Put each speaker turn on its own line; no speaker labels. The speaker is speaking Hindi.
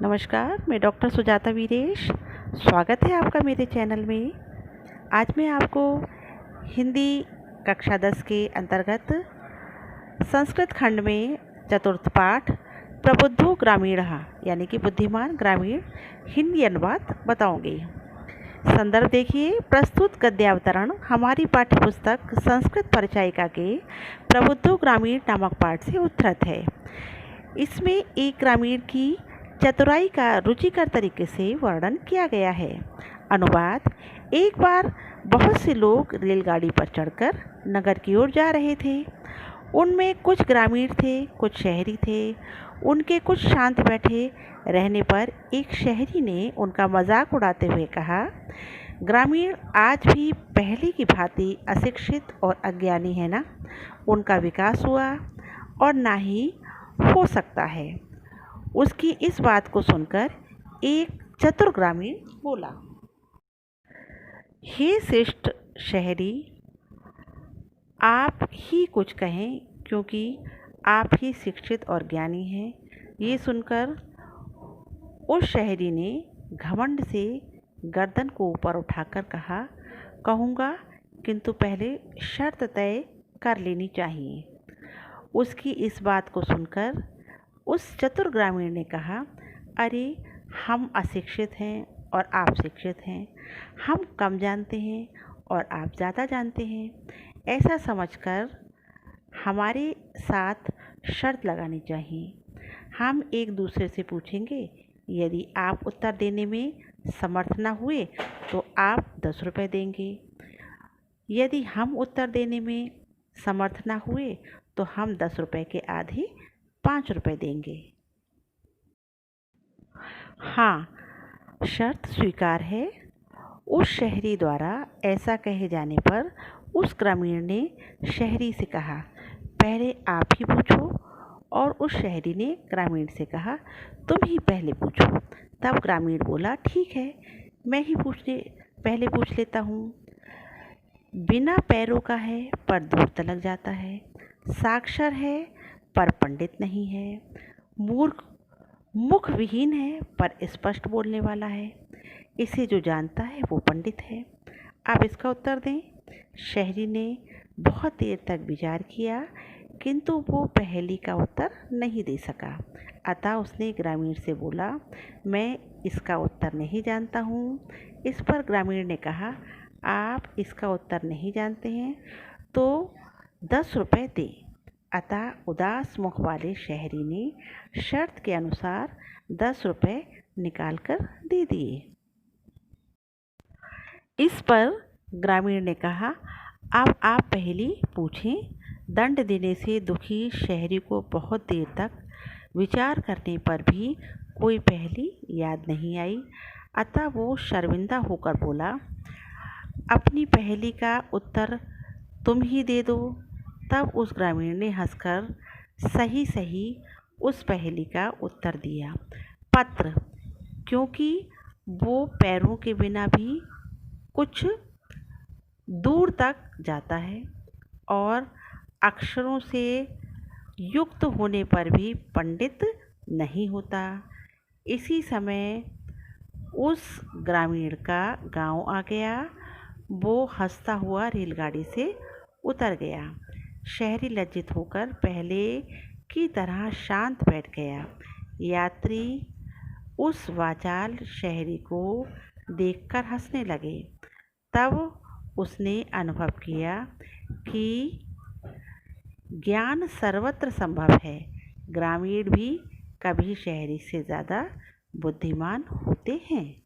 नमस्कार, मैं डॉक्टर सुजाता वीरेश। स्वागत है आपका मेरे चैनल में। आज मैं आपको हिंदी कक्षा 10 के अंतर्गत संस्कृत खंड में चतुर्थ पाठ प्रबुद्धो ग्रामीणः यानी कि बुद्धिमान ग्रामीण हिंदी अनुवाद बताऊंगी। संदर्भ देखिए। प्रस्तुत गद्यावतरण हमारी पाठ्यपुस्तक संस्कृत परिचायिका के प्रबुद्धो ग्रामीण नामक पाठ से उद्धृत है। इसमें एक ग्रामीण की चतुराई का रुचिकर तरीके से वर्णन किया गया है। अनुवाद। एक बार बहुत से लोग रेलगाड़ी पर चढ़कर नगर की ओर जा रहे थे। उनमें कुछ ग्रामीण थे, कुछ शहरी थे। उनके कुछ शांत बैठे रहने पर एक शहरी ने उनका मजाक उड़ाते हुए कहा, ग्रामीण आज भी पहले की भांति अशिक्षित और अज्ञानी है ना? उनका विकास हुआ और ना ही हो सकता है। उसकी इस बात को सुनकर एक चतुर ग्रामीण बोला, हे शिष्ट शहरी, आप ही कुछ कहें क्योंकि आप ही शिक्षित और ज्ञानी हैं। ये सुनकर उस शहरी ने घमंड से गर्दन को ऊपर उठाकर कहा, कहूँगा, किंतु पहले शर्त तय कर लेनी चाहिए। उसकी इस बात को सुनकर उस चतुर ग्रामीण ने कहा, अरे हम अशिक्षित हैं और आप शिक्षित हैं। हम कम जानते हैं और आप ज़्यादा जानते हैं। ऐसा समझकर हमारे साथ शर्त लगानी चाहिए। हम एक दूसरे से पूछेंगे। यदि आप उत्तर देने में समर्थ न हुए तो आप 10 रुपये देंगे। यदि हम उत्तर देने में समर्थ न हुए तो हम 10 रुपये के आधे 5 रुपये देंगे। हाँ, शर्त स्वीकार है। उस शहरी द्वारा ऐसा कहे जाने पर उस ग्रामीण ने शहरी से कहा, पहले आप ही पूछो। और उस शहरी ने ग्रामीण से कहा, तुम ही पहले पूछो। तब ग्रामीण बोला, ठीक है, मैं ही पहले पूछ लेता हूँ। बिना पैरों का है पर दूर तलक जाता है, साक्षर है पर पंडित नहीं है, मूर्ख मुख विहीन है पर स्पष्ट बोलने वाला है, इसे जो जानता है वो पंडित है। आप इसका उत्तर दें। शहरी ने बहुत देर तक विचार किया किंतु वो पहेली का उत्तर नहीं दे सका। अतः उसने ग्रामीण से बोला, मैं इसका उत्तर नहीं जानता हूँ। इस पर ग्रामीण ने कहा, आप इसका उत्तर नहीं जानते हैं तो 10 रुपये दें। अतः उदास मुख वाले शहरी ने शर्त के अनुसार 10 रुपये निकाल कर दे दिए। इस पर ग्रामीण ने कहा, अब आप पहेली पूछें। दंड देने से दुखी शहरी को बहुत देर तक विचार करने पर भी कोई पहेली याद नहीं आई। अतः वो शर्मिंदा होकर बोला, अपनी पहेली का उत्तर तुम ही दे दो। तब उस ग्रामीण ने हंसकर सही उस पहेली का उत्तर दिया, पत्र, क्योंकि वो पैरों के बिना भी कुछ दूर तक जाता है और अक्षरों से युक्त होने पर भी पंडित नहीं होता। इसी समय उस ग्रामीण का गांव आ गया। वो हंसता हुआ रेलगाड़ी से उतर गया। शहरी लज्जित होकर पहले की तरह शांत बैठ गया। यात्री उस वाचाल शहरी को देखकर हंसने लगे। तब उसने अनुभव किया कि ज्ञान सर्वत्र संभव है। ग्रामीण भी कभी शहरी से ज़्यादा बुद्धिमान होते हैं।